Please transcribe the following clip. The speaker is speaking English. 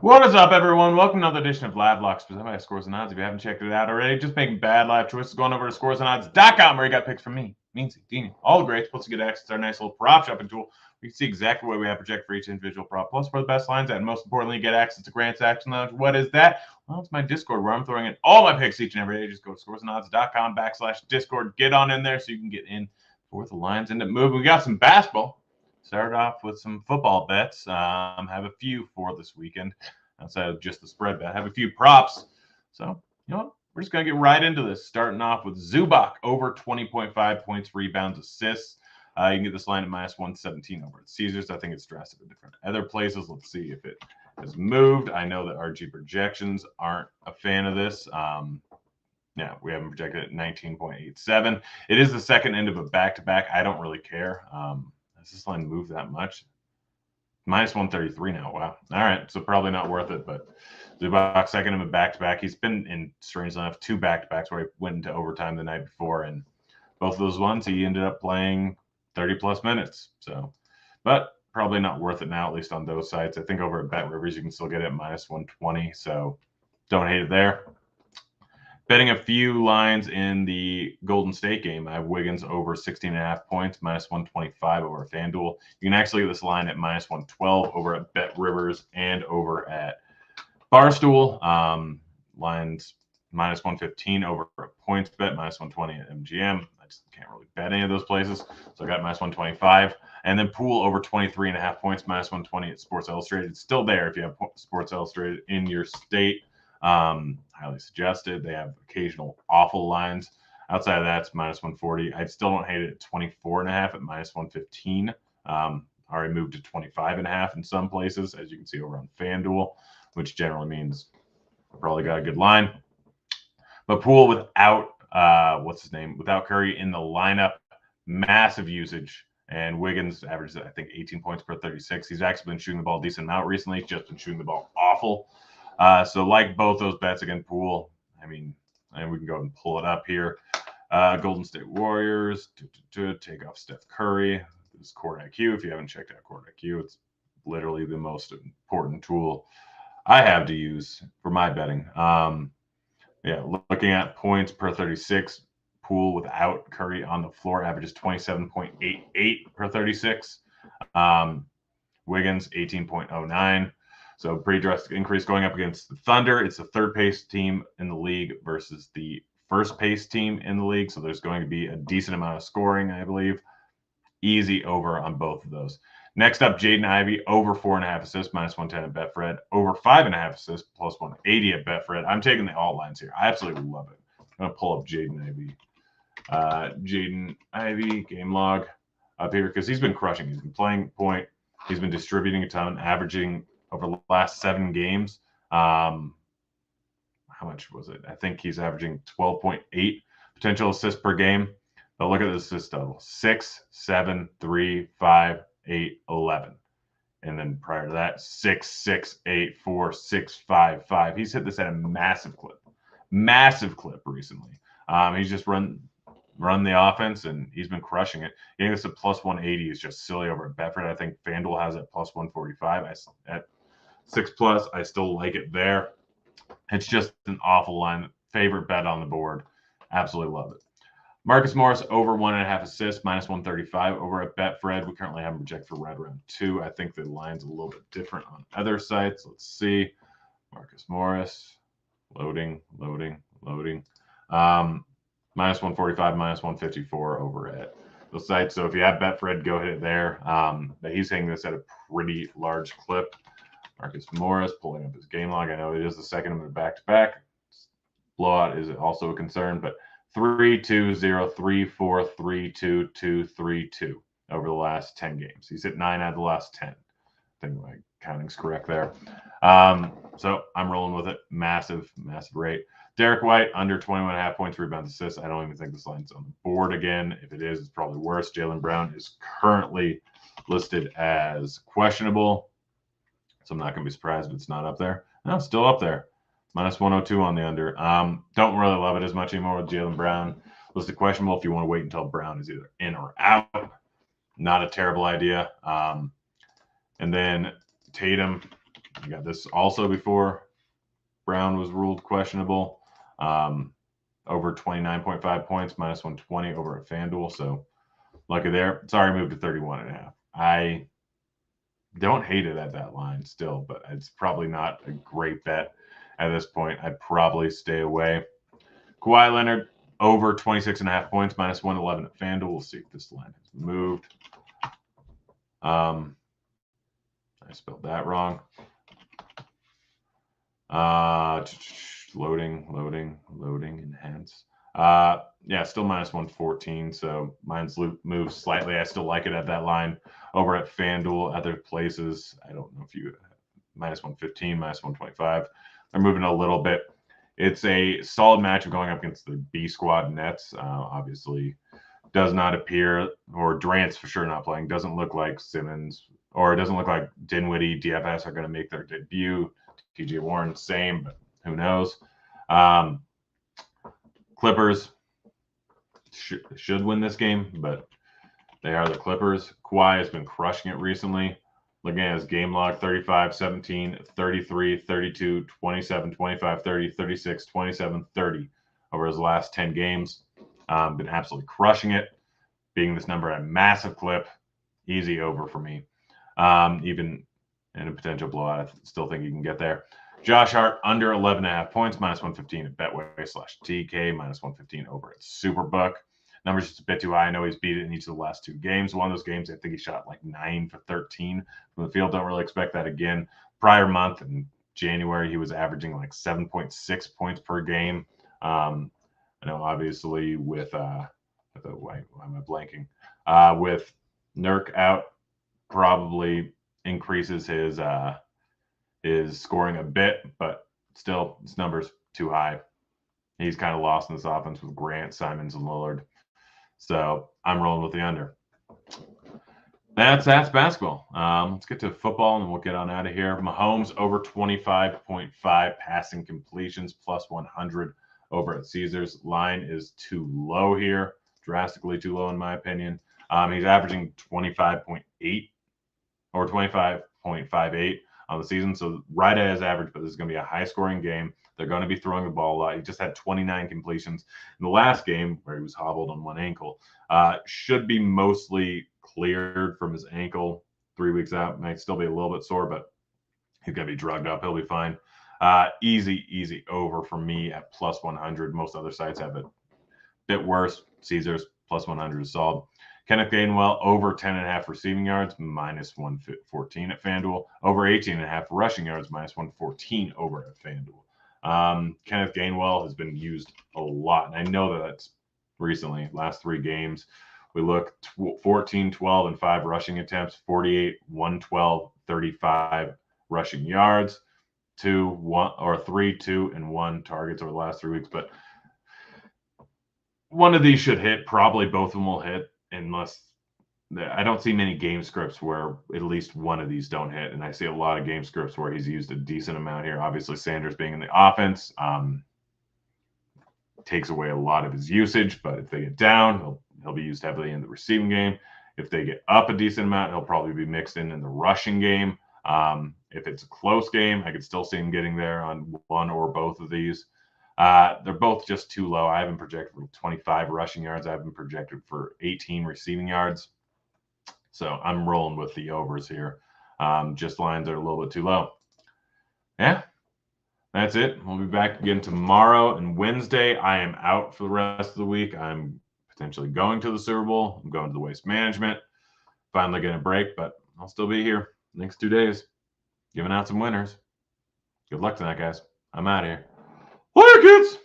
What is up, everyone? Welcome to another edition of Live Locks presented by Scores and Odds. If you haven't checked it out already, just making bad live choices. Going over to scoresandodds.com where you got picks from me, Meansy, Dini, all the greats. Plus, you get access to our nice little prop shopping tool. You can see exactly what we have projected for each individual prop. Plus, for the best lines, and most importantly, you get access to Grant's Action Lounge. What is that? Well, it's my Discord where I'm throwing in all my picks each and every day. Just go to scoresandodds.com/Discord. Get on in there so you can get in for the lines end up moving. We got some basketball. Started off with some football bets. Have a few for this weekend outside of just the spread bet. I have a few props. So, you know what? We're just going to get right into this. Starting off with Zubac over 20.5 points, rebounds, assists. You can get this line at minus 117 over at Caesars. I think it's drastically different. Other places, let's see if it has moved. I know that RG projections aren't a fan of this. Yeah, we haven't projected at 19.87. It is the second end of a back-to-back. I don't really care. Has this line moved that much? Minus 133 now. Wow. All right. So probably not worth it. But Zubac second him a back-to-back. He's been in, strangely enough, two back-to-backs where he went into overtime the night before. And both of those ones, he ended up playing 30-plus minutes. So, but probably not worth it now, at least on those sites. I think over at Bet Rivers, you can still get it at minus 120. So don't hate it there. Betting a few lines in the Golden State game. I have Wiggins over 16.5 points, minus 125 over FanDuel. You can actually get this line at minus 112 over at Bet Rivers and over at Barstool. Lines minus 115 over at PointsBet, minus 120 at MGM. I just can't really bet any of those places. So I got minus 125. And then Pool over 23.5 points, minus 120 at Sports Illustrated. It's still there if you have Sports Illustrated in your state. Highly suggested. They have occasional awful lines. Outside of that, it's minus 140. I still don't hate it at 24.5 at minus 115. Already moved to 25.5 in some places, as you can see over on FanDuel, which generally means probably got a good line. But Pool without without Curry in the lineup, massive usage. And Wiggins averages, I think, 18 points per 36. He's actually been shooting the ball a decent amount recently. He's just been shooting the ball awful. So like both those bets again, Pool, I mean, and we can go and pull it up here. Golden State Warriors, take off Steph Curry. This is Court IQ. If you haven't checked out Court IQ, it's literally the most important tool I have to use for my betting. Yeah, looking at points per 36, Pool without Curry on the floor averages 27.88 per 36. Wiggins, 18.09. So pretty drastic increase going up against the Thunder. It's the third pace team in the league versus the first pace team in the league. So there's going to be a decent amount of scoring, I believe. Easy over on both of those. Next up, Jaden Ivey, over 4.5 assists, minus 110 at Betfred. Over 5.5 assists, plus 180 at Betfred. I'm taking the alt lines here. I absolutely love it. I'm going to pull up Jaden Ivey. Jaden Ivey, game log up here, because he's been crushing. He's been playing point. He's been distributing a ton, averaging over the last 7 games. How much was it? I think he's averaging 12.8 potential assists per game. But look at the assist total: 6, 7, 3, 5, 8, 11. And then prior to that, 6, 6, 8, 4, 6, 5, 5. He's hit this at a massive clip recently. He's just run the offense, and he's been crushing it. Getting this at plus 180 is just silly over at Betfred. I think FanDuel has it at plus 145. At 6+, I still like it there. It's just an awful line. Favorite bet on the board. Absolutely love it. Marcus Morris over 1.5 assists, minus 135 over at Betfred. We currently have him projected for right around 2. I think the line's a little bit different on other sites. Let's see. Marcus Morris, loading. Minus 145, minus 154 over at the site. So if you have Betfred, go hit it there. But he's hitting this at a pretty large clip. Marcus Morris pulling up his game log. I know it is the second of the back-to-back. Blowout is also a concern, but 3-2-0, 3-4, 3-2, 2-3-2 over the last 10 games. He's hit 9 out of the last 10. I think my counting's correct there. So I'm rolling with it. Massive rate. Derek White, under 21.5 points, rebounds, assists. I don't even think this line's on the board again. If it is, it's probably worse. Jaylen Brown is currently listed as questionable. So I'm not going to be surprised if it's not up there. No, it's still up there. Minus 102 on the under. Don't really love it as much anymore with Jaylen Brown. Listed questionable if you want to wait until Brown is either in or out. Not a terrible idea. And then Tatum, I got this also before Brown was ruled questionable. Over 29.5 points, minus 120 over at FanDuel. So lucky there. Sorry, moved to 31.5. I don't hate it at that line still, but it's probably not a great bet at this point. I'd probably stay away. Kawhi Leonard over 26.5 points, minus 111 at FanDuel. We'll see if this line has moved. I spelled that wrong. Loading, enhance. Yeah, still minus 114. So mine's moved slightly. I still like it at that line. Over at FanDuel, other places, I don't know if you minus 115, minus 125. They're moving a little bit. It's a solid matchup going up against the B squad Nets. Obviously, does not appear, or Durant's for sure not playing. Doesn't look like Simmons, or it doesn't look like Dinwiddie, DFS are going to make their debut. TJ Warren, same, but who knows? Clippers should win this game, but they are the Clippers. Kawhi has been crushing it recently. Looking at his game log, 35, 17, 33, 32, 27, 25, 30, 36, 27, 30 over his last 10 games. Been absolutely crushing it, beating this number at a massive clip. Easy over for me. Even in a potential blowout, I still think you can get there. Josh Hart under 11.5 points, minus 115 at Betway/TK, minus 115 over at Superbook. Numbers just a bit too high. I know he's beat it in each of the last two games. One of those games, I think he shot like 9 for 13 from the field. Don't really expect that again. Prior month in January, he was averaging like 7.6 points per game. I know obviously with why am I blanking? With Nurk out, probably increases his scoring a bit, but still his numbers too high. He's kind of lost in this offense with Grant, Simons, and Lillard. So I'm rolling with the under. That's basketball. Let's get to football and we'll get on out of here. Mahomes over 25.5 passing completions, plus 100 over at Caesars. Line is too low here, drastically too low in my opinion. He's averaging 25.8 or 25.58 on the season, so right at his average, but this is going to be a high-scoring game. They're going to be throwing the ball a lot. He just had 29 completions in the last game where he was hobbled on one ankle. Should be mostly cleared from his ankle 3 weeks out. Might still be a little bit sore, but he's going to be drugged up. He'll be fine. Easy over for me at plus 100. Most other sites have it a bit worse. Caesars plus 100 is solid. Kenneth Gainwell over 10.5 receiving yards, minus 114 at FanDuel. Over 18.5 rushing yards, minus 114 over at FanDuel. Kenneth Gainwell has been used a lot, and I know that that's recently, last 3 games. We look 14, 12, and 5 rushing attempts, 48, 112, 35 rushing yards, 3, 2, and 1 targets over the last 3 weeks. But one of these should hit. Probably both of them will hit, unless I don't see many game scripts where at least one of these don't hit. And I see a lot of game scripts where he's used a decent amount here. Obviously, Sanders being in the offense takes away a lot of his usage. But if they get down, he'll be used heavily in the receiving game. If they get up a decent amount, he'll probably be mixed in the rushing game. If it's a close game, I could still see him getting there on one or both of these. They're both just too low. I haven't projected for 25 rushing yards. I haven't projected for 18 receiving yards. So I'm rolling with the overs here. Just lines are a little bit too low. Yeah, that's it. We'll be back again tomorrow and Wednesday. I am out for the rest of the week. I'm potentially going to the Super Bowl. I'm going to the Waste Management. Finally getting a break, but I'll still be here next 2 days, giving out some winners. Good luck tonight, guys. I'm out of here. Later, kids.